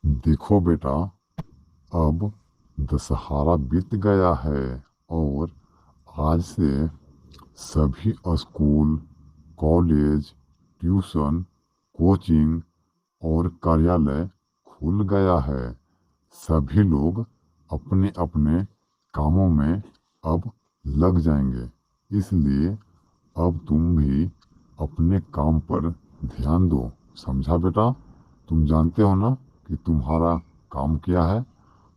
देखो बेटा, अब दशहरा बीत गया है और आज से सभी स्कूल, कॉलेज, ट्यूशन, कोचिंग और कार्यालय खुल गया है। सभी लोग अपने अपने कामों में अब लग जाएंगे। इसलिए अब तुम भी अपने काम पर ध्यान दो। समझा बेटा? तुम जानते हो ना कि तुम्हारा काम क्या है?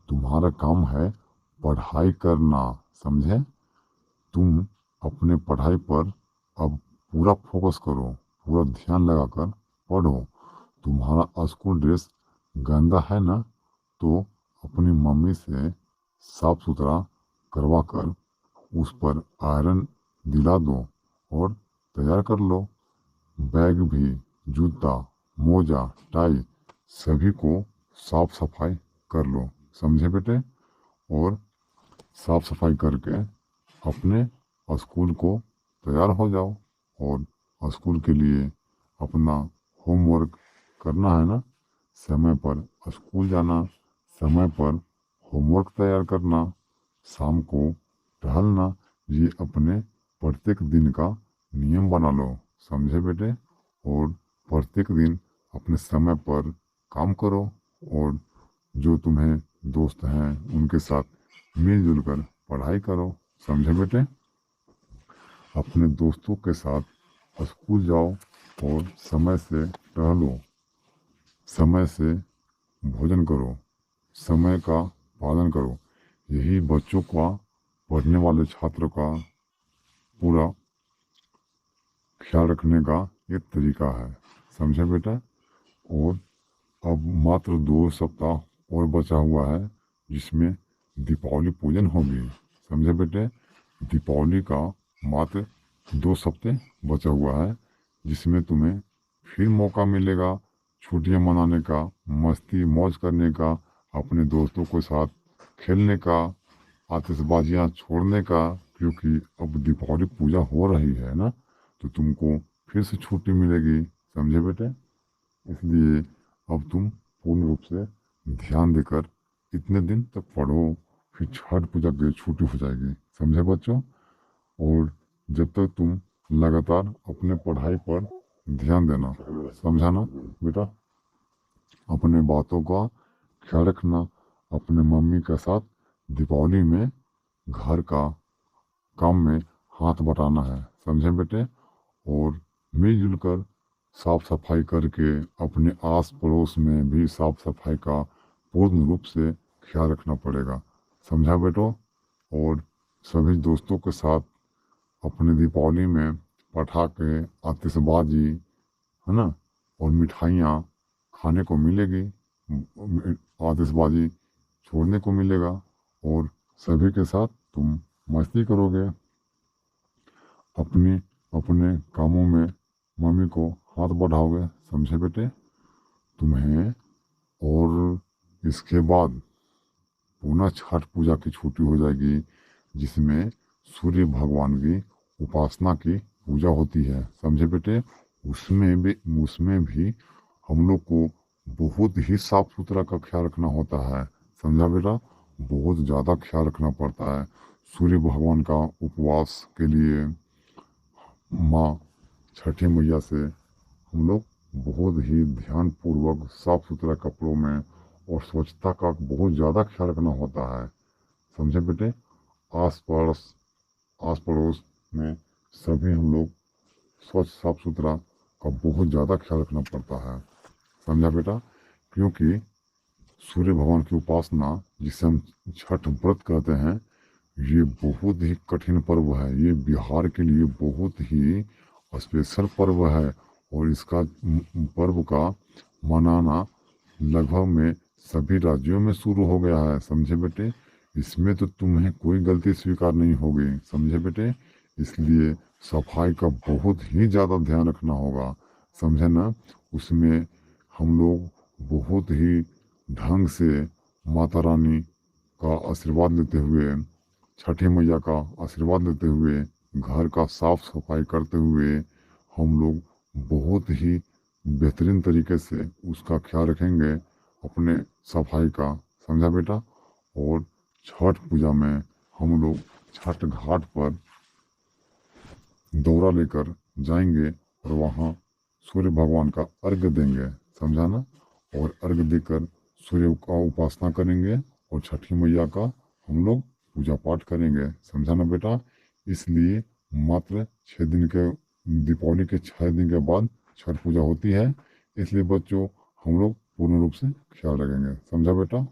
तुम्हारा काम है पढ़ाई करना। समझे? तुम अपने पढ़ाई पर अब पूरा फोकस करो, पूरा ध्यान लगाकर पढ़ो। तुम्हारा स्कूल ड्रेस गंदा है ना, तो अपनी मम्मी से साफ सुथरा करवा कर उस पर आयरन दिला दो और तैयार कर लो। बैग भी, जूता, मोजा, टाई सभी को साफ सफाई कर लो। समझे बेटे? और साफ सफाई करके अपने स्कूल को तैयार हो जाओ। और स्कूल के लिए अपना होमवर्क करना है ना, समय पर स्कूल जाना, समय पर होमवर्क तैयार करना, शाम को टहलना, ये अपने प्रत्येक दिन का नियम बना लो। समझे बेटे? और प्रत्येक दिन अपने समय पर काम करो और जो तुम्हें दोस्त हैं उनके साथ मिलजुल कर पढ़ाई करो। समझे बेटे? अपने दोस्तों के साथ स्कूल जाओ और समय से टहलो, समय से भोजन करो, समय का पालन करो। यही बच्चों का, पढ़ने वाले छात्र का पूरा ख्याल रखने का एक तरीका है। समझे बेटा? और अब मात्र 2 सप्ताह और बचा हुआ है जिसमें दीपावली पूजन होगी। समझे बेटे? दीपावली का मात्र 2 हफ्ते बचा हुआ है जिसमें तुम्हें फिर मौका मिलेगा छुट्टियां मनाने का, मस्ती मौज करने का, अपने दोस्तों के साथ खेलने का, आतिशबाजियां छोड़ने का। क्योंकि अब दीपावली पूजा हो रही है ना, तो तुमको फिर से छुट्टी मिलेगी। समझे बेटे? इसलिए अब तुम पूर्ण रूप से ध्यान देकर इतने दिन तक पढ़ो, फिर छठ पूजा की छुट्टी हो जाएगी। समझे बच्चों? और जब तक तुम लगातार अपने पढ़ाई पर ध्यान देना। समझा ना बेटा? अपने बातों का ख्याल रखना। अपने मम्मी के साथ दीपावली में घर का काम में हाथ बटाना है। समझे बेटे? और मिलजुल कर साफ सफाई करके अपने आस पड़ोस में भी साफ सफाई का पूर्ण रूप से ख्याल रखना पड़ेगा। समझा बेटो? और सभी दोस्तों के साथ अपने दीपावली में पटाखे, आतिशबाजी, है ना, और मिठाइयाँ खाने को मिलेगी, आतिशबाजी छोड़ने को मिलेगा और सभी के साथ तुम मस्ती करोगे। अपने अपने कामों में मम्मी को हाथ बढ़ाओगे। समझे बेटे? तुम्हें और इसके बाद पुनः छठ पूजा की छुट्टी हो जाएगी जिसमें सूर्य भगवान की उपासना की पूजा होती है। समझे बेटे? उसमें भी हम लोग को बहुत ही साफ सुथरा का ख्याल रखना होता है। समझा बेटा? बहुत ज़्यादा ख्याल रखना पड़ता है। सूर्य भगवान का उपवास के लिए माँ छठी मैया से हम लोग बहुत ही ध्यानपूर्वक साफ सुथरा कपड़ों में और स्वच्छता का बहुत ज़्यादा ख्याल रखना होता है। समझे बेटे? आस पड़ोस आस पड़ोस में सभी हम लोग स्वच्छ साफ सुथरा का बहुत ज़्यादा ख्याल रखना पड़ता है। समझा बेटा? क्योंकि सूर्य भगवान की उपासना जिसे हम छठ व्रत कहते हैं, ये बहुत ही कठिन पर्व है। ये बिहार के लिए बहुत ही स्पेशल पर्व है और इसका पर्व का मनाना लगभग में सभी राज्यों में शुरू हो गया है। समझे बेटे? इसमें तो तुम्हें कोई गलती स्वीकार नहीं होगी। समझे बेटे? इसलिए सफाई का बहुत ही ज़्यादा ध्यान रखना होगा। समझे ना? उसमें हम लोग बहुत ही ढंग से माता रानी का आशीर्वाद लेते हुए, छठी मैया का आशीर्वाद लेते हुए, घर का साफ सफाई करते हुए हम लोग बहुत ही बेहतरीन तरीके से उसका ख्याल रखेंगे। अपने सफाई का, समझा बेटा। और छठ पूजा में हम लोग छठ घाट पर दौरा लेकर जाएंगे और वहाँ सूर्य भगवान का अर्घ्य देंगे, समझा ना। और अर्घ्य देकर सूर्य का उपासना करेंगे और छठी मैया का हम लोग पूजा पाठ करेंगे, समझा ना बेटा। इसलिए मात्र 6 दिन के, दीपावली के 6 दिन के बाद छठ पूजा होती है। इसलिए बच्चों हम लोग पूर्ण रूप से ख्याल रखेंगे, समझा बेटा।